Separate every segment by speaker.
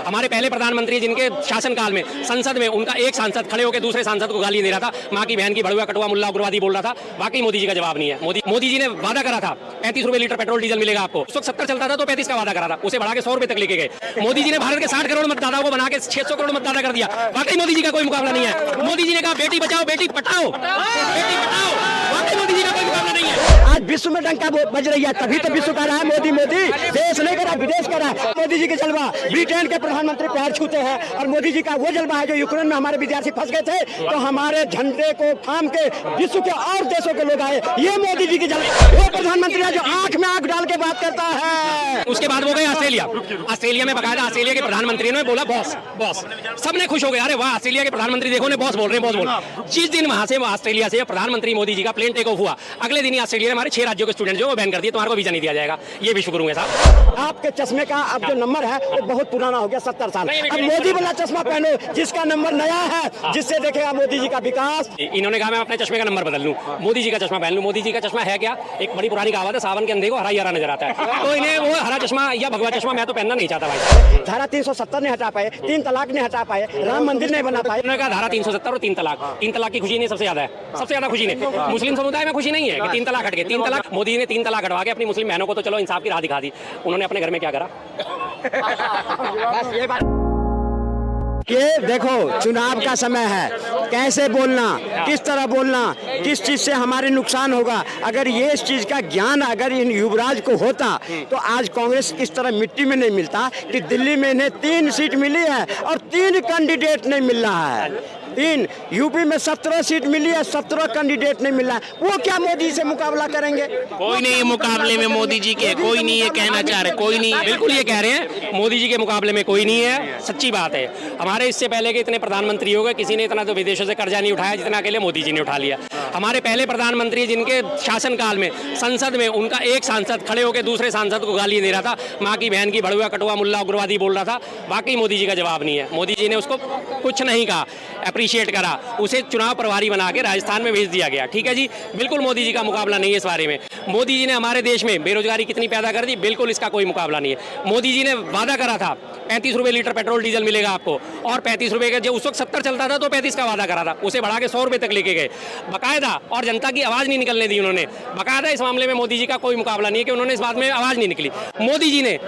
Speaker 1: हमारे पहले प्रधानमंत्री जिनके शासनकाल में संसद में उनका एक सांसद खड़े होकर दूसरे सांसद को गाली दे रहा था, माँ की बहन की भड़ुआ कटुआ मुल्ला उग्रवादी बोल रहा था। वाकई मोदी जी का जवाब नहीं है। मोदी जी ने वादा करा था 35 रुपए लीटर पेट्रोल डीजल मिलेगा आपको। उस वक्त 70 चलता था तो 35 का वादा करा था, उसे बढ़ा के 100 रुपए तक लेके गए। मोदी जी ने भारत के 60 करोड़ मतदाताओं को बना के 600 करोड़ मतदाता कर दिया। वाकई मोदी जी का कोई मुकाबला नहीं है। मोदी जी ने कहा बेटी बचाओ बेटी पढ़ाओ, बेटी पढ़ाओ। वाकई मोदी जी का कोई मुकाबला नहीं है।
Speaker 2: आज विश्व में डंका बज रही है, तभी तो विश्व कह रहा है मोदी मोदी। देश नहीं करा, विदेश करा। मोदी जी के जलवा, ब्रिटेन के प्रधानमंत्री पैर छूते हैं, और मोदी जी का वो जलवा है जो यूक्रेन में हमारे विद्यार्थी फंस गए थे, तो हमारे झंडे को थाम के विश्व के और देशों के लोग आए। ये मोदी जी की जलवा। वो प्रधानमंत्री है जो आंख में आंख डाल के बात करता है।
Speaker 1: उसके बाद वो गए ऑस्ट्रेलिया। ऑस्ट्रेलिया में बकायदा ऑस्ट्रेलिया के प्रधानमंत्री ने बोला बॉस बॉस, सबने खुश हो गए। अरे वाह, ऑस्ट्रेलिया के प्रधानमंत्री देखो ने बॉस बोल रहे हैं, बॉस बोल। जिस दिन वहां से ऑस्ट्रेलिया से प्रधानमंत्री मोदी जी का प्लेन टेक ऑफ हुआ, अगले दिन ऑस्ट्रेलिया ने हमारे 6 राज्यों के स्टूडेंट जो बैन कर दिए, तुम्हारे को वीजा नहीं दिया जाएगा। ये विश्व गुरु है साहब।
Speaker 2: आपके चश्मे का अब जो नंबर है वो बहुत पुराना हो गया, 70 साल। अब मोदी वाला चश्मा पहनो जिसका नंबर नया है, जिससे देखेगा मोदी जी का विकास।
Speaker 1: इन्होंने कहा मैं अपने चश्मे का नंबर बदल लूं, मोदी जी का चश्मा पहन लूं। मोदी जी का चश्मा है क्या? एक बड़ी पुरानी कहावत है, सावन के अंधे को हरा ही हरा नजर आता है। तो इन्हें वो हरा चश्मा या भगवा चश्मा मैं तो पहनना नहीं चाहता भाई।
Speaker 2: धारा 370 नहीं हटा पाए, 3 तलाक नहीं हटा पाए, राम मंदिर नहीं बना पाए।
Speaker 1: उन्होंने कहा धारा 370 और 3 तलाक की खुशी नहीं सबसे ज्यादा है, सबसे ज्यादा खुशी नहीं। मुस्लिम समुदाय में खुशी नहीं है कि 3 तलाक हट गए। 3 तलाक मोदी ने 3 तलाक हटवा के अपनी मुस्लिम बहनों को तो चलो इंसाफ की राह दिखा दी। उन्होंने अपने घर में क्या करा?
Speaker 2: कि देखो चुनाव का समय है, कैसे बोलना, किस तरह बोलना, किस चीज से हमारे नुकसान होगा। अगर ये इस चीज का ज्ञान अगर इन युवराज को होता तो आज कांग्रेस इस तरह मिट्टी में नहीं मिलता कि दिल्ली में इन्हें 3 सीट मिली है और 3 कैंडिडेट नहीं मिल रहा है। 3 यूपी में 17 सीट मिली है, 17 कैंडिडेट नहीं मिल रहा है। वो क्या मोदी से मुकाबला करेंगे?
Speaker 1: कोई नहीं मुकाबले में मोदी जी के, कोई नहीं ये कहना चाह रहे, कोई नहीं, बिल्कुल ये कह रहे हैं मोदी जी के मुकाबले में कोई नहीं है। सच्ची बात है। हमारे इससे पहले के इतने प्रधानमंत्री हो गए, किसी ने इतना तो विदेशों से कर्जा नहीं उठाया जितना अकेले मोदी जी ने उठा लिया। हमारे पहले प्रधानमंत्री जिनके शासनकाल में संसद में उनका एक सांसद खड़े होकर दूसरे सांसद को गाली दे रहा था, माँ की बहन की भड़ुआ कटुआ मुल्ला उग्रवादी बोल रहा था। वाकई मोदी जी का जवाब नहीं है। मोदी जी ने उसको कुछ नहीं कहा, अप्रिशिएट करा, उसे चुनाव प्रभारी बना के राजस्थान में भेज दिया गया। ठीक है जी, बिल्कुल मोदी जी का मुकाबला नहीं है इस बारे में। मोदी जी ने हमारे देश में बेरोजगारी कितनी पैदा कर दी, बिल्कुल इसका कोई मुकाबला नहीं है। मोदी जी ने वादा करा था 35 रुपए लीटर पेट्रोल डीजल मिलेगा आपको, और 35 रुपए का जो उस वक्त 70 चलता था तो 35 का वादा करा था, उसे बढ़ा के 100 रुपए तक लेके गए बकायदा। और जनता की आवाज नहीं निकलने दी उन्होंने बकायदा। इस मामले में मोदी जी का कोई मुकाबला नहीं है कि उन्होंने इस बात में आवाज नहीं निकली। मोदी जी ने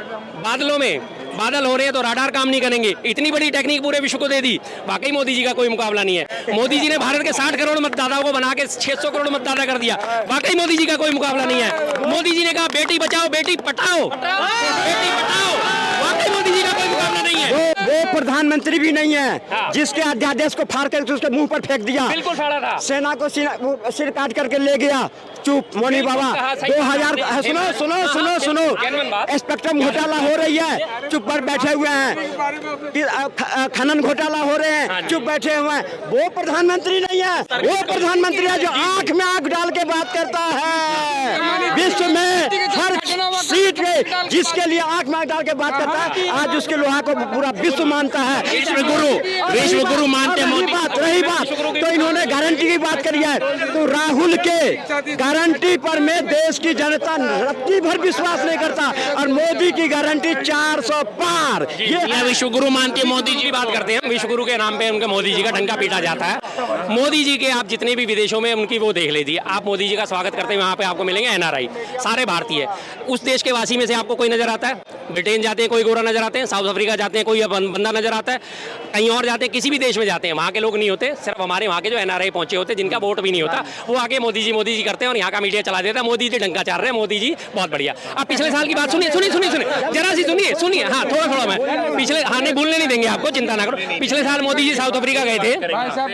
Speaker 1: बादलों में बादल हो रहे हैं तो राडार काम नहीं करेंगे, इतनी बड़ी टेक्निक पूरे विश्व को दे दी। वाकई मोदी जी का कोई मुकाबला नहीं है। मोदी जी ने भारत के 60 करोड़ मतदाताओं को बना के 600 करोड़ मतदाता कर दिया। वाकई मोदी जी का कोई मुकाबला नहीं है। मोदी जी ने कहा बेटी बचाओ बेटी पढ़ाओ, बेटी पढ़ाओ। वाकई मोदी जी का कोई मुकाबला नहीं है।
Speaker 2: वो प्रधानमंत्री भी नहीं है जिसके अध्यादेश को फाड़ कर उसके मुंह पर फेंक दिया।
Speaker 1: बिल्कुल फाड़ा था।
Speaker 2: सेना को सिर काट करके ले गया। चुप मोनी बाबा। 2000 सुनो सुनो सुनो सुनो, स्पेक्ट्रम घोटाला हो रही है, चुप पर बैठे हुए हैं। खनन घोटाला हो रहे हैं, चुप बैठे हुए हैं। वो प्रधानमंत्री नहीं है, वो प्रधानमंत्री है जो आंख में आंख डाल के बात करता है। विश्व में हर सीट में जिसके लिए आंख में आंख डाल के बात करता है, आज उसके लोहा को पूरा विश्व मानता है। विश्व गुरु मानते हैं। रही बात तो इन्होंने गारंटी की बात करी है, तो राहुल के गारंटी पर में देश की जनता रत्ती भर विश्वास नहीं करता, और मोदी की गारंटी 400 पार।
Speaker 1: ये विश्व गुरु मानते मोदी जी बात करते हैं। विश्व गुरु के नाम पे उनके मोदी जी का डंका पीटा जाता है। मोदी जी के आप जितने भी विदेशों में उनकी वो देख लीजिए, आप मोदी जी का स्वागत करते हैं, वहाँ पे आपको मिलेंगे NRI, सारे भारतीय। उस देश के वासी में से आपको कोई नजर आता है? ब्रिटेन जाते हैं कोई गोरा नजर आते हैं, साउथ अफ्रीका जाते हैं कोई बंदा नजर आता है, कहीं और जाते हैं, किसी भी देश में जाते हैं वहाँ के लोग नहीं होते। सिर्फ हमारे वहाँ के जो NRI पहुंचे होते हैं जिनका वोट भी नहीं होता, वो आगे मोदी जी करते हैं और यहाँ का मीडिया चला देता है। मोदी जी डंका चार रहे हैं, मोदी जी बहुत बढ़िया। आप पिछले साल की बात सुनिए जरा सी सुनिए। हाँ थोड़ा मैं पिछले, हाँ नहीं भूलने नहीं देंगे आपको, चिंता ना करो। पिछले साल मोदी जी साउथ अफ्रीका गए थे,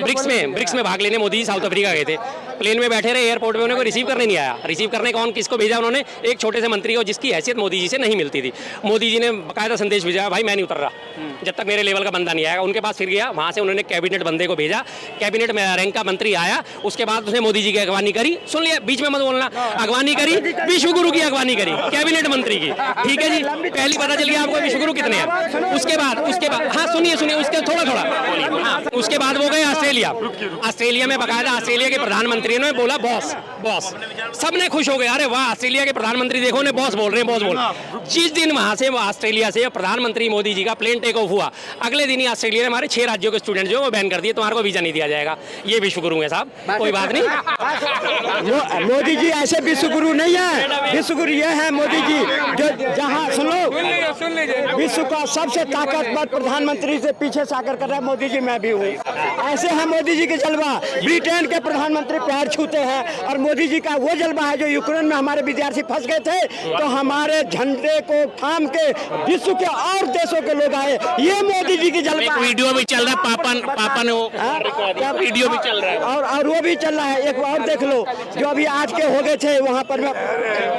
Speaker 1: ब्रिक्स में भाग लेने मोदी जी साउथ अफ्रीका गए थे। प्लेन में बैठे रहे, एयरपोर्ट में उन्हें कोई रिसीव करने नहीं आया। रिसीव करने कौन किसको भेजा? उन्होंने एक छोटे से मंत्री को जिसकी हैसियत मोदी जी से नहीं मिलती थी। मोदी जी ने बाकायदा संदेश भेजा, भाई मैं नहीं उतर रहा जब तक मेरे लेवल का बंदा नहीं आएगा। उनके पास फिर गया, वहां से उन्होंने कैबिनेट बंदे को भेजा, कैबिनेट में रैंक का मंत्री आया, उसके बाद उसने मोदी जी की अगवानी करी। सुन लिया, बीच में मत बोलना। अगवानी करी, विश्व गुरु की अगवानी करी, कैबिनेट मंत्री की। ठीक है जी, पहली पता चल गया आपको विश्व गुरु कितने हैं। उसके बाद हाँ सुनिए उसके थोड़ा उसके बाद वो गए ऑस्ट्रेलिया में बकायदा ऑस्ट्रेलिया के प्रधानमंत्री ने बोला बॉस बॉस, सबने खुश हो गए। अरे वाह, ऑस्ट्रेलिया के प्रधानमंत्री देखो ने बॉस बोल रहे हैं, बॉस बोल। जिस दिन वहां से ऑस्ट्रेलिया से प्रधानमंत्री मोदी जी का प्लेन टेक ऑफ हुआ, अगले दिन ही ऑस्ट्रेलिया ने हमारे 6 राज्यों के स्टूडेंट जो वो बैन कर दिए, तुम्हारे को वीजा नहीं दिया जाएगा। ये विश्वगुरु है साहब, कोई बात नहीं।
Speaker 2: मोदी जी ऐसे विश्वगुरु नहीं है, विश्वगुरु ये है मोदी जी जो जहाँ सुन लो विश्व का सबसे ताकतवर प्रधानमंत्री से पीछे साकर कर रहा है मोदी जी, मैं भी हूँ। ऐसे है मोदी जी के जलवा, ब्रिटेन के प्रधानमंत्री पैर छूते हैं, और मोदी जी का वो जलवा है जो यूक्रेन में हमारे विद्यार्थी फंस गए थे तो हमारे झंडे को थाम के विश्व के और देशों के लोग आए, ये मोदी जी की जलवा।
Speaker 3: वीडियो भी चल रहा है, पापा ने वो वीडियो भी चल रहा है,
Speaker 2: और वो भी चल रहा है। एक और देख लो, जो अभी आज के हो गए थे वहाँ पर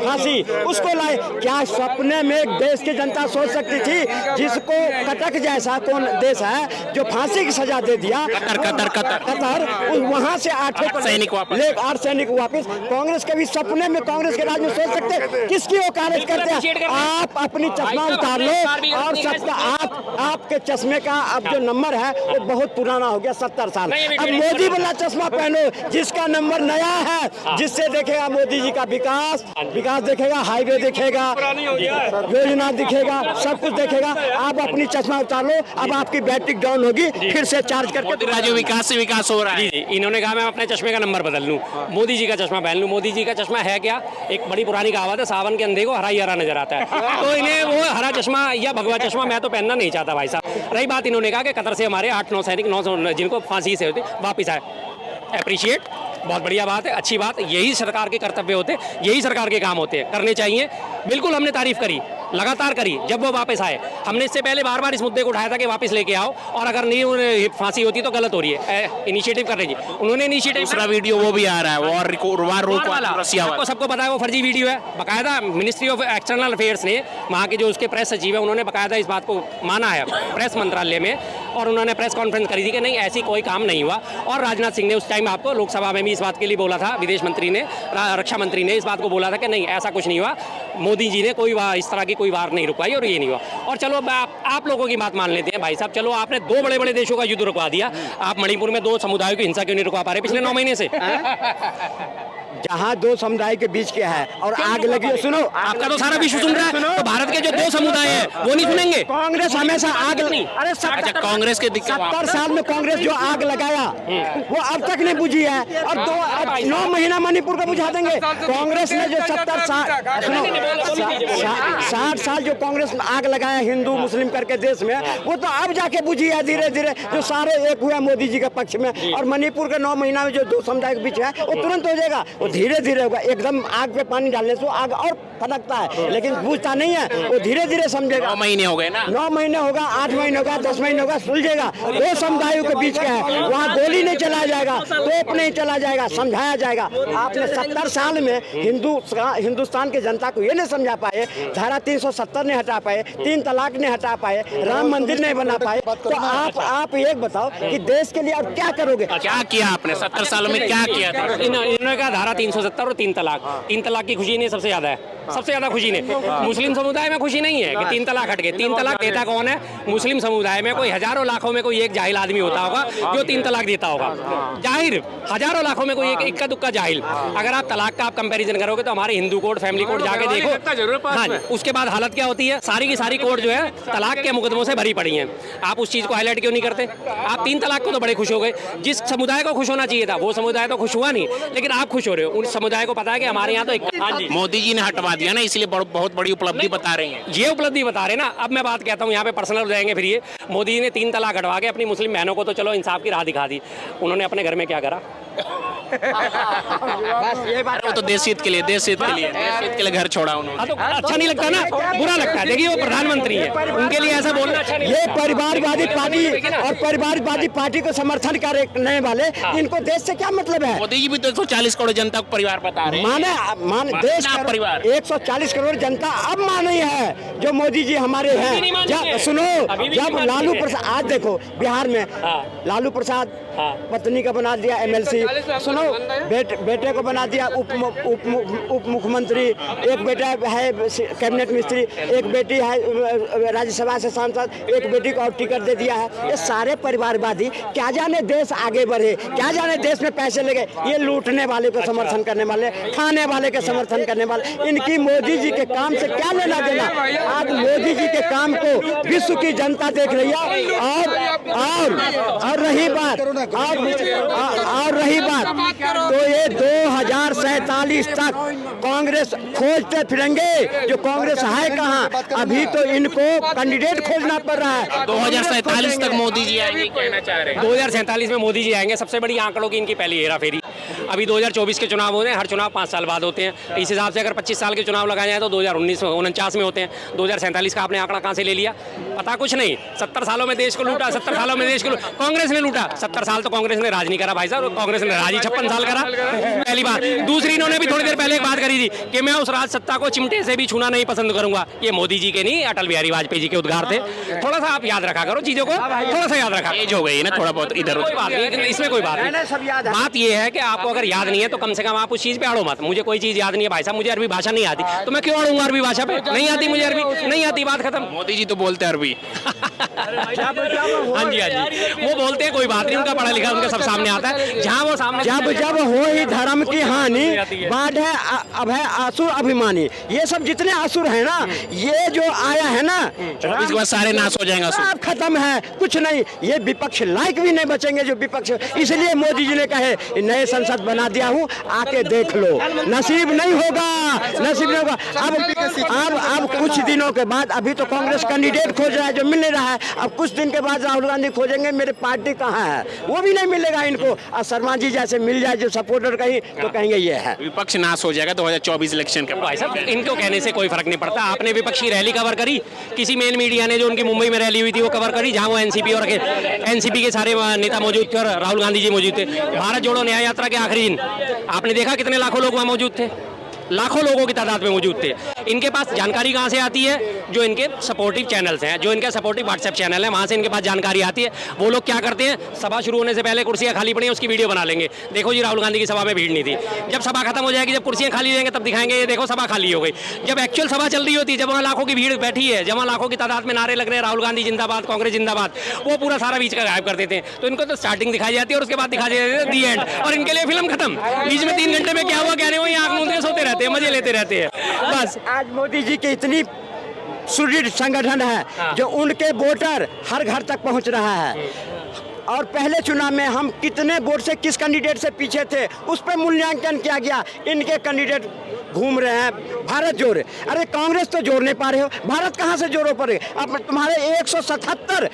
Speaker 2: फांसी, उसको लाए। क्या सपने में एक देश की जनता सोच सकती थी जिसको कटक जैसा कौन देश है जो फांसी की सजा दे दिया, कतर वहाँ से 8 सैनिक वापस। कांग्रेस के भी सपने में कांग्रेस के राज में सोच सकते किसकी वकालत करते हैं। आप अपनी चश्मा उतार लो, और सबका आपके चश्मे का अब जो नंबर है वो बहुत पुराना हो गया, 70 साल। अब मोदी वाला चश्मा पहनो जिसका नंबर नया है, जिससे देखेगा मोदी जी का विकास देखेगा, हाईवे देखेगा, योजना दिखेगा, सब कुछ देखेगा। आप अपनी चश्मा उतार लो, अब आपकी बैटरी डाउन होगी, फिर से चार्ज करके
Speaker 3: राज्य विकास से विकास हो रहा है।
Speaker 1: इन्होंने कहा मैं अपने चश्मे का नंबर बदल लूं, मोदी जी का चश्मा पहन लूं। मोदी जी का चश्मा है क्या, एक बड़ी पुरानी कहावत है, सावन के अंधे को हरा ही हरा नजर आता है, तो इन्हें वो हरा चश्मा या भगवा चश्मा मैं तो पहनना नहीं चाहता भाई साहब। रही बात, इन्होंने कहा कि कतर से हमारे 8-9 सैनिक 9 जिनको फांसी से होते वापिस आए, अप्रिशिएट, बहुत बढ़िया बात है, अच्छी बात। यही सरकार के कर्तव्य होते, यही सरकार के काम होते हैं, करने चाहिए। बिल्कुल हमने तारीफ करी, लगातार करी जब वो वापस आए। हमने इससे पहले बार बार इस मुद्दे को उठाया था कि वापस लेके आओ, और अगर नहीं उन्हें फांसी होती तो गलत हो रही है, इनिशिएटिव कर रही है उन्होंने। इनिशिएटिव
Speaker 3: दूसरा वीडियो वो भी आ रहा है, रसिया
Speaker 1: वाला, सबको पता है वो फर्जी वीडियो है। बाकायदा मिनिस्ट्री ऑफ एक्सटर्नल अफेयर्स ने, वहाँ के जो उसके प्रेस सचिव है, उन्होंने बाकायदा इस बात को माना है प्रेस मंत्रालय में, और उन्होंने प्रेस कॉन्फ्रेंस करी थी कि नहीं ऐसी कोई काम नहीं हुआ। और राजनाथ सिंह ने उस टाइम आपको लोकसभा में भी इस बात के लिए बोला था, विदेश मंत्री ने, रक्षा मंत्री ने इस बात को बोला था कि नहीं ऐसा कुछ नहीं हुआ, मोदी जी ने कोई इस तरह की कोई वार नहीं रुकवाई और ये नहीं हुआ। और चलो आप लोगों की बात मान लेते हैं भाई साहब, चलो आपने 2 बड़े बड़े देशों का युद्ध रुकवा दिया, आप मणिपुर में 2 समुदायों की हिंसा क्यों नहीं रुकवा पा रहे पिछले 9 महीने से?
Speaker 2: जहाँ 2 समुदाय के बीच के है और आग लगी है, सुनो,
Speaker 1: आपका तो सारा विश्व सुन रहा है, तो भारत के जो 2 समुदाय है वो नहीं सुनेंगे?
Speaker 2: कांग्रेस हमेशा आग नहीं, अरे
Speaker 3: कांग्रेस के
Speaker 2: 70 साल में कांग्रेस जो आग लगाया वो अब तक नहीं बुझी है, और 9 महीना मणिपुर का बुझा देंगे। कांग्रेस ने जो 70 साल, सुनो, 60 साल जो कांग्रेस आग लगाया हिंदू मुस्लिम करके देश में, वो तो अब जाके बुझी है धीरे धीरे, जो सारे एक हुआ मोदी जी के पक्ष में। और मणिपुर के 9 महीना में जो 2 समुदाय के बीच है वो तुरंत हो जाएगा, वो धीरे धीरे होगा। एकदम आग पे पानी डालने से आग और फटकता है, लेकिन बुझता नहीं है, वो धीरे धीरे समझेगा।
Speaker 3: 9 महीने हो गए ना,
Speaker 2: 9 महीने होगा, 8 महीने होगा, 10 महीने होगा, सुलझेगा। 2 समुदायों के बीच का है, वहाँ गोली नहीं चलाया जाएगा, तोप नहीं चला जाएगा, समझाया जाएगा। आपने 70 साल में हिंदुस्तान की जनता को ये नहीं समझा पाए, धारा 370 नहीं हटा पाए, 3 तलाक नहीं हटा पाए, राम मंदिर नहीं बना पाए, तो आप एक बताओ कि देश के लिए आप क्या करोगे?
Speaker 3: क्या किया आपने 70 सालों में, क्या किया था?
Speaker 1: इन्होंने कहा धारा 370 और 3 तलाक। 3 तलाक की खुशी नहीं सबसे ज्यादा है, सबसे ज्यादा खुशी नहीं। मुस्लिम समुदाय में खुशी नहीं है कि 3 तलाक हट गए। 3 तलाक देता कौन है? मुस्लिम समुदाय में कोई हजारों लाखों में कोई एक जाहिल आदमी होता होगा जो 3 तलाक देता होगा, जाहिर हजारों लाखों में कोई एक इक्का दुक्का जाहिल। अगर आप तलाक का आप कंपैरिजन करोगे तो हमारे हिंदू कोड, फैमिली कोड जाके देखो, हाँ, उसके बाद हालत क्या होती है, सारी की सारी कोड जो है तलाक के मुकदमों से भरी पड़ी है। आप उस चीज को हाईलाइट क्यों नहीं करते? आप 3 तलाक को तो बड़े खुश हो गए, जिस समुदाय को खुश होना चाहिए था वो समुदाय तो खुश हुआ नहीं, लेकिन आप खुश हो रहे हो। उन समुदाय को पता है कि हमारे यहाँ तो
Speaker 3: मोदी जी ने हटवा दिया ना, इसलिए बहुत बड़ी उपलब्धि बता रहे हैं।
Speaker 1: ये उपलब्धि बता रहे ना। अब मैं बात कहता हूँ, यहाँ पे पर्सनल हो जाएंगे फिर ये। मोदी जी ने 3 तलाक हटवा के अपनी मुस्लिम बहनों को तो चलो इंसाफ की राह दिखा दी, उन्होंने अपने घर में क्या करा?
Speaker 3: वो तो देश हित के लिए घर छोड़ा उन्होंने।
Speaker 1: तो अच्छा नहीं लगता ना, बुरा लगता है। देखिए वो प्रधानमंत्री है, उनके लिए ऐसा बोलना अच्छा नहीं।
Speaker 2: ये परिवारवादी पार्टी और परिवारवादी पार्टी को समर्थन करने वाले, इनको देश से क्या मतलब है?
Speaker 3: मोदी जी भी तो 140 करोड़ जनता को परिवार बता रहे हैं।
Speaker 2: माने देश का
Speaker 3: परिवार
Speaker 2: 140 करोड़ जनता अब मानी है जो मोदी जी हमारे हैं। जब सुनो, जब लालू प्रसाद, आज देखो बिहार में लालू प्रसाद पत्नी का बना दिया MLC, सुनो बेटे को बना दिया उप मुख्यमंत्री, एक बेटा है कैबिनेट मिनिस्ट्री, एक बेटी है राज्यसभा से सांसद, एक बेटी को और टिकट दे दिया है। ये सारे परिवारवादी, क्या जाने देश आगे बढ़े, क्या जाने देश में पैसे लगे। ये लूटने वाले को समर्थन करने वाले, खाने वाले के समर्थन करने वाले, इनकी मोदी जी के काम से क्या लेना देना। आज मोदी जी के काम को विश्व की जनता देख रही है। और रही बात तो ये 2047 तक कांग्रेस खोजते फिरेंगे, जो कांग्रेस है कहाँ। अभी तो इनको कैंडिडेट खोजना पड़ रहा है।
Speaker 3: 2047 तक मोदी जी आएंगे, कहना चाह रहे हैं।
Speaker 1: 2047 में मोदी जी आएंगे। सबसे बड़ी आंकड़ों की इनकी पहली हेरा फेरी। अभी 2024 के चुनाव होते हैं, हर चुनाव 5 साल बाद होते हैं। इस हिसाब से अगर 25 साल के चुनाव लगाए जाए तो 2049 में होते हैं। 2047 का आपने आंकड़ा कहाँ से ले लिया? पता कुछ नहीं। 70 सालों में देश को लूटा, 70 सालों में देश को कांग्रेस ने लूटा। 70 साल तो कांग्रेस ने राज नहीं करा भाई साहब, कांग्रेस ने राज ही 56 साल करा, पहली बात। दूसरी, इन्होंने भी थोड़ी देर पहले एक बात करी थी कि मैं उस राज सत्ता को चिमटे से भी छूना नहीं पसंद करूंगा। ये मोदी जी के नहीं, अटल बिहारी वाजपेयी जी के उद्गार थे। थोड़ा सा आप याद रखा करो चीजों को, थोड़ा सा याद रखा।
Speaker 3: एज हो गई ना थोड़ा बहुत, इधर
Speaker 1: कोई बात नहीं, इसमें कोई बात नहीं। बात ये है कि आपको अगर याद नहीं है तो कम से कम आप उस चीज पे अड़ो मत। मुझे कोई चीज याद नहीं है भाई साहब, मुझे अरबी भाषा नहीं आती तो मैं क्यों अड़ूंगा अरबी भाषा पे? नहीं आती मुझे अरबी, नहीं आती, बात खत्म।
Speaker 3: मोदी जी तो बोलते हैं अरबी।
Speaker 1: हाँ जी, वो बोलते हैं, कोई बात नहीं, उनका पढ़ा लिखा उनका सब सामने आता है। जहाँ वो सामने
Speaker 2: जब हो ही धर्म की हानि, बाढ़ है अब है असुर अभिमानी। ये सब जितने असुर है ना, ये जो आया है ना,
Speaker 3: इसके बाद सारे नाश हो जाएंगे।
Speaker 2: सब खत्म है, कुछ नहीं। ये विपक्ष लायक भी नहीं बचेंगे जो विपक्ष। इसलिए मोदी जी ने कहे नए संसद बना दिया हूँ, आके देख लो। नसीब नहीं होगा, नसीब नहीं होगा। अब कुछ दिनों के बाद, अभी तो कांग्रेस कैंडिडेट खोज रहा है जो मिल नहीं रहा है। अब कुछ दिन के बाद राहुल गांधी खोजेंगे मेरे पार्टी कहाँ है, वो भी नहीं मिलेगा इनको। और शर्मा जी जैसे मिल जाए जो सपोर्टर कहीं, तो कहेंगे ये है।
Speaker 3: विपक्ष नाश हो जाएगा 2024 इलेक्शन के।
Speaker 1: भाई साहब, इनको कहने से कोई फर्क नहीं पड़ता। आपने विपक्षी रैली कवर करी, किसी मेन मीडिया ने जो उनकी मुंबई में रैली हुई थी वो कवर करी, जहां वो एनसीपी के सारे नेता मौजूद थे और राहुल गांधी जी मौजूद थे। भारत जोड़ो न्याय यात्रा के आखिरी दिन आपने देखा कितने लाखों लोग वहां मौजूद थे, लाखों लोगों की तादाद में मौजूद थे। इनके पास जानकारी कहाँ से आती है? जो इनके सपोर्टिव चैनल्स हैं, जो इनके सपोर्टिव व्हाट्सएप चैनल है, वहाँ से इनके पास जानकारी आती है। वो लोग क्या करते हैं, सभा शुरू होने से पहले कुर्सियाँ खाली पड़ी हैं उसकी वीडियो बना लेंगे। देखो जी, राहुल गांधी की सभा में भीड़ नहीं थी। जब सभा खत्म हो जाएगी, जब कुर्सियाँ खाली रहेंगे, तब दिखाएंगे ये देखो सभा खाली हो गई। जब एक्चुअल सभा चल रही होती है, जब वहाँ लाखों की भीड़ बैठी है, जब वहाँ लाखों की तादाद में नारे लग रहे हैं राहुल गांधी जिंदाबाद, कांग्रेस जिंदाबाद, वो पूरा सारा बीच का गायब कर देते हैं। तो इनको तो स्टार्टिंग दिखाई जाती है और उसके बाद दिखाई जाती है दी एंड, और इनके लिए फिल्म खत्म। बीच में 3 घंटे में क्या हुआ क्या नहीं हुआ, ये आंख मूंद के सोते रहते हैं, मजे लेते रहते हैं बस।
Speaker 2: आज मोदी जी की इतनी सुदृढ़ संगठन है जो उनके वोटर हर घर तक पहुंच रहा है। और पहले चुनाव में हम कितने वोट से किस कैंडिडेट से पीछे थे, उस पर मूल्यांकन किया गया। इनके कैंडिडेट घूम रहे हैं, भारत जोड़े। अरे कांग्रेस तो जोड़ नहीं पा रहे हो, भारत कहाँ से जोड़ो पड़े? अब तुम्हारे 177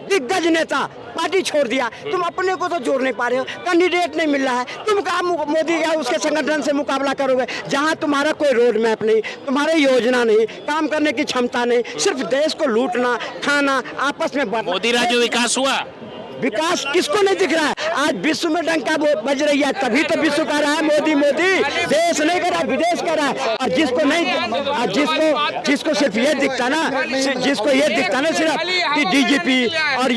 Speaker 2: दिग्गज नेता पार्टी छोड़ दिया, तुम अपने को तो जोड़ नहीं पा रहे हो, कैंडिडेट नहीं मिल रहा है। तुम कहा मोदी या उसके संगठन से मुकाबला करोगे जहां तुम्हारा कोई रोड मैप नहीं, तुम्हारे योजना नहीं, काम करने की क्षमता नहीं, सिर्फ देश को लूटना, खाना, आपस में बढ़ना।
Speaker 3: मोदी राज्य विकास हुआ,
Speaker 2: विकास किसको नहीं दिख रहा है? आज विश्व में डंका बज रही है, तभी तो विश्व कह रहा है मोदी मोदी। देश नहीं कर रहा, विदेश कर रहा है। और जिसको नहीं, और जिसको सिर्फ ये दिखता ना, जिसको ये दिखता ना सिर्फ कि डीजीपी और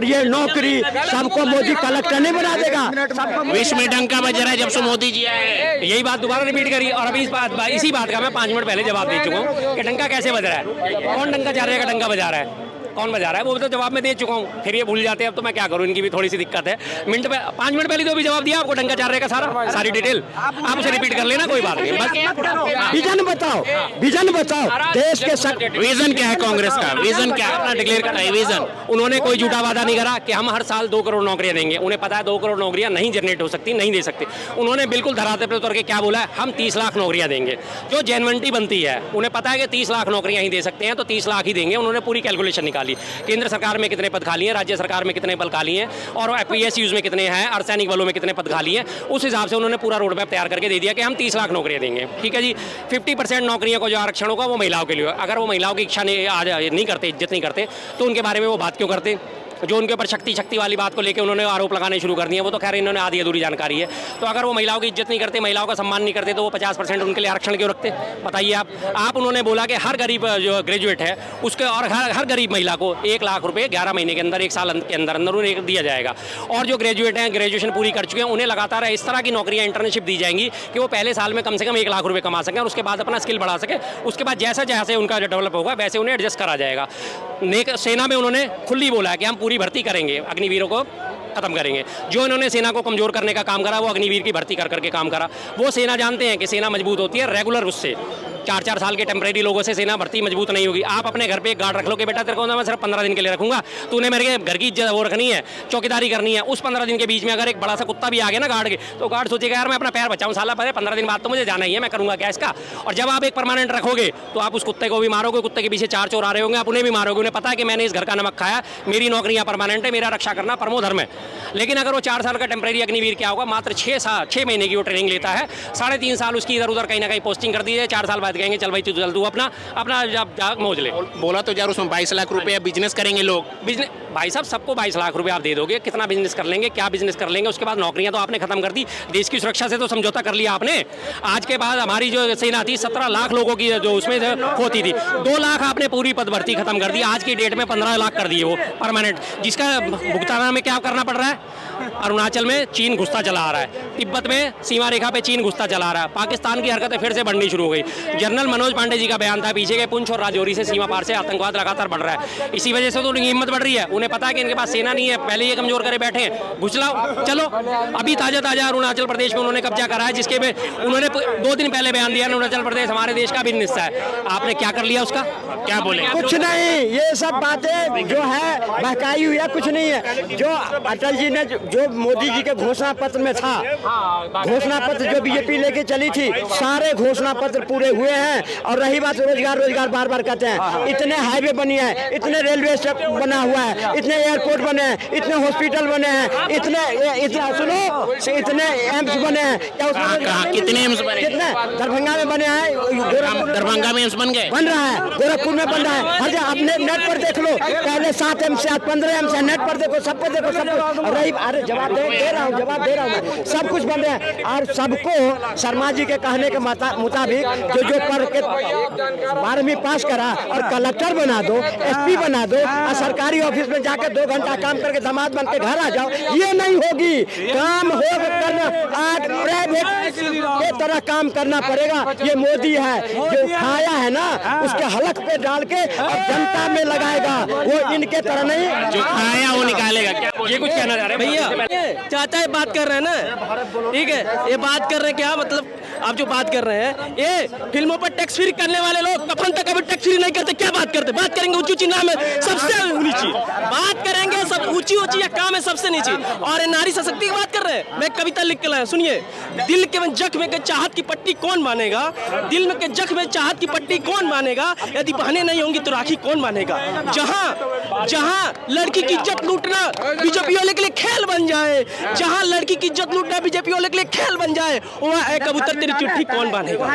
Speaker 2: ये नौकरी, सबको मोदी कलेक्टर नहीं बना देगा। सबको
Speaker 3: विश्व में डंका बज रहा है जब से मोदी जी आए।
Speaker 1: यही बात दोबारा रिपीट करी। और अभी इसी बात का मैं 5 मिनट पहले जवाब दे चुका हूँ कि डंका कैसे बज रहा है, कौन डंका चाह रहा है, डंका बजा रहा है, कौन बजा रहा है, वो तो जवाब में दे चुका हूँ। फिर ये भूल जाते हैं, अब तो मैं क्या करूँ, इनकी भी थोड़ी सी दिक्कत है। 5 मिनट पहले तो भी जवाब दिया आपको, डंका चाह रहे का सारी डिटेल आप उसे रिपीट कर लेना, कोई बात नहीं। बस
Speaker 2: विजन बताओ, विजन बताओ, देश के
Speaker 3: विजन क्या है कांग्रेस का, विजन क्या अपना डिक्लेयर करना है विजन।
Speaker 1: उन्होंने कोई झूठा वादा नहीं करा कि हम हर साल 2 करोड़ नौकरियां देंगे। उन्हें पता है 2 करोड़ नौकरियां नहीं जनरेट हो सकती, नहीं दे सकती। उन्होंने बिल्कुल धरातल पर उतर के क्या बोला है, हम 30 लाख नौकरियां देंगे। जो जेन्युइनिटी बनती है, उन्हें पता है कि 30 लाख नौकरियां ही दे सकते हैं, तो 30 लाख ही देंगे। उन्होंने पूरी कैलकुलेशन निकाली, केंद्र सरकार में कितने पद खाली हैं, राज्य सरकार में कितने पद खाली हैं, और PSUs में कितने हैं, अर्धसैनिक बलों में कितने पद खाली हैं। उस हिसाब से उन्होंने पूरा रोड मैप तैयार करके दे दिया कि हम 30 लाख नौकरियां देंगे। ठीक है जी। 50% नौकरियों को जो आरक्षण होगा वो महिलाओं के लिए। अगर वो महिलाओं की इच्छा नहीं करते, इज्जत नहीं करते, तो उनके बारे में वो बात क्यों करते? जो उनके ऊपर शक्ति वाली बात को लेकर उन्होंने आरोप लगाने शुरू कर दिए, वो तो खैर इन्होंने आधी अधूरी जानकारी है। तो अगर वो महिलाओं की इज्जत नहीं करते, महिलाओं का सम्मान नहीं करते, तो वो 50% उनके लिए आरक्षण क्यों रखते? बताइए आप उन्होंने बोला कि हर गरीब जो ग्रेजुएट है उसके और हर गरीब महिला को 1 लाख रुपए 11 महीने के अंदर, 1 साल के अंदर उन्हें दिया जाएगा। और जो ग्रेजुएट हैं, ग्रेजुएशन पूरी कर चुके हैं, उन्हें लगातार इस तरह की नौकरियां, इंटर्नशिप दी जाएंगी कि वो पहले साल में कम से कम 1 लाख रुपए कमा सकें और उसके बाद अपना स्किल बढ़ा सके। उसके बाद जैसे जैसे उनका डेवलप होगा वैसे उन्हें एडजस्ट करा जाएगा। सेना में उन्होंने खुली बोला है कि हम पूरी भर्ती करेंगे, अग्निवीरों को खत्म करेंगे। जो इन्होंने सेना को कमजोर करने का काम करा वो अग्निवीर की भर्ती करके काम करा। वो सेना जानते हैं कि सेना मजबूत होती है रेगुलर, उससे 4-4 साल के टेम्परेरी लोगों से सेना भर्ती मजबूत नहीं होगी। आप अपने घर पे एक गार्ड रख लो कि बेटा तेरे को मैं सिर्फ 15 दिन के लिए रखूंगा, तूने मेरे घर की इज्जत वो रखनी है, चौकीदारी करनी है। उस 15 दिन के बीच में अगर एक बड़ा सा कुत्ता भी आ गया ना गार्ड के, तो गार्ड सोचेगा यार मैं अपना पैर बचाऊं, साला पहले 15 दिन बाद तो मुझे जाना ही है, मैं करूंगा क्या इसका। और जब आप एक परमानेंट रखोगे तो आप उस कुत्ते को भी मारोगे, कुत्ते के पीछे 4 चोर आ रहे होंगे, आप उन्हें भी मारोगे। उन्हें पता है कि मैंने इस घर का नमक खाया, मेरी नौकरी यहाँ परमानेंट है, मेरा रक्षा करना परमो धर्म है। लेकिन अगर वो 4 साल का टेम्परेरी अग्निवीर क्या होगा, मात्र 6 महीने की वो ट्रेनिंग लेता है, 3.5 साल उसकी इधर उधर कहीं ना कहीं पोस्टिंग कर दी है, 4 साल बाद कहेंगे चल भाई तू अपना जाग मौज ले।
Speaker 3: बोला तो यार उसमें 22 लाख रुपए बिजनेस करेंगे लोग।
Speaker 1: बिजनेस भाई साहब, सबको 22 लाख रुपए आप दे दोगे, कितना बिजनेस कर लेंगे, क्या बिजनेस कर लेंगे? उसके बाद नौकरियां तो आपने खत्म कर दी, देश की सुरक्षा से तो समझौता कर लिया आपने। आज के बाद हमारी जो सेना थी 17 लाख लोगों की जो उसमें होती थी, 2 लाख आपने पूरी पद भर्ती खत्म कर दी। आज की डेट में 15 लाख कर दिए वो परमानेंट, जिसका भुगतान हमें क्या करना पड़ रहा है? अरुणाचल में चीन घुसता चला आ रहा है, तिब्बत में सीमा रेखा पे चीन घुसता चला आ रहा है, पाकिस्तान की हरकतें फिर से बढ़नी शुरू हो गई। जनरल मनोज पांडे जी का बयान था पीछे के पुंछ और राजौरी से सीमा पार से आतंकवाद लगातार बढ़ रहा है। इसी वजह से तो उनकी हिम्मत बढ़ रही है। उन्हें पता है कि इनके पास सेना नहीं है, पहले ये कमजोर करे बैठे हैं, घुस लाओ चलो। अभी ताजा अरुणाचल प्रदेश में उन्होंने कब्जा करा है, जिसके में उन्होंने 2 दिन पहले बयान दिया अरुणाचल प्रदेश हमारे देश का भी हिस्सा है। आपने क्या कर लिया उसका? क्या बोले?
Speaker 2: कुछ नहीं, ये सब बातें जो है बहकाई हुई है, कुछ नहीं है। जो अटल जी ने जो मोदी जी के घोषणा पत्र में था, घोषणा पत्र जो बीजेपी लेके चली थी, सारे घोषणा पत्र पूरे हुए हैं। और रही बात रोजगार बार बार कहते हैं, इतने हाईवे बनी है, इतने रेलवे बना हुआ है, इतने एयरपोर्ट बने हैं, इतने हॉस्पिटल बने हैं, इतने एम्स बने हैं। क्या उसमें
Speaker 3: कितने एम्स बने?
Speaker 2: कितने दरभंगा में बने हैं,
Speaker 3: दरभंगा में एम्स बन गए,
Speaker 2: बन रहा है, गोरखपुर में बन रहा है। हर जगह अपने नेट पर देख लो, पहले 7 एम्स से 15 एम्स है, नेट पर देखो, सब पर देखो, सब रही। अरे जवाब दे रहा हूँ मैं, सब कुछ बन रहे हैं। और सबको शर्मा जी के कहने के मुताबिक जो पढ़ के 12वीं पास करा और कलेक्टर बना दो, SP बना दो, और सरकारी ऑफिस में जाकर 2 घंटा काम करके दामाद बन के घर आ जाओ, ये नहीं होगी। काम हो करना, आज प्राइवेट के तरह काम करना पड़ेगा। ये मोदी है जो खाया है ना, उसके हलक पे डाल के और जनता में लगाएगा, वो इनके तरह नहीं
Speaker 3: जो खाया वो निकालेगा। क्या
Speaker 1: ये कुछ कहना चाह रहे हैं
Speaker 4: भैया? चाचा ये बात कर रहे हैं ना, ठीक है, ये बात कर रहे हैं क्या मतलब? आप जो बात कर रहे हैं, ये फिल्मों पर टैक्स फ्री करने वाले लोग कफन तक अभी टैक्स फ्री नहीं करते, क्या बात करते? बात करेंगे ऊंची नाम है सबसे नीची, बात करेंगे सब ऊंची या काम है सबसे नीची। और नारी सशक्ति की बात कर रहे हैं। मैं कविता लिख के लाया, सुनिए। दिल के जख्म के चाहत की पट्टी कौन मानेगा, दिल में के जख्म में चाहत की पट्टी कौन मानेगा, यदि बहनें नहीं होंगी तो राखी कौन मानेगा। जहां लड़की की इज्जत लूटना बीजेपी वाले के लिए खेल बन जाए, जहां लड़की की इज्जत लूटना बीजेपी वाले के लिए खेल बन जाए, वहां कबूतर तेरी चिट्ठी कौन बांधेगा।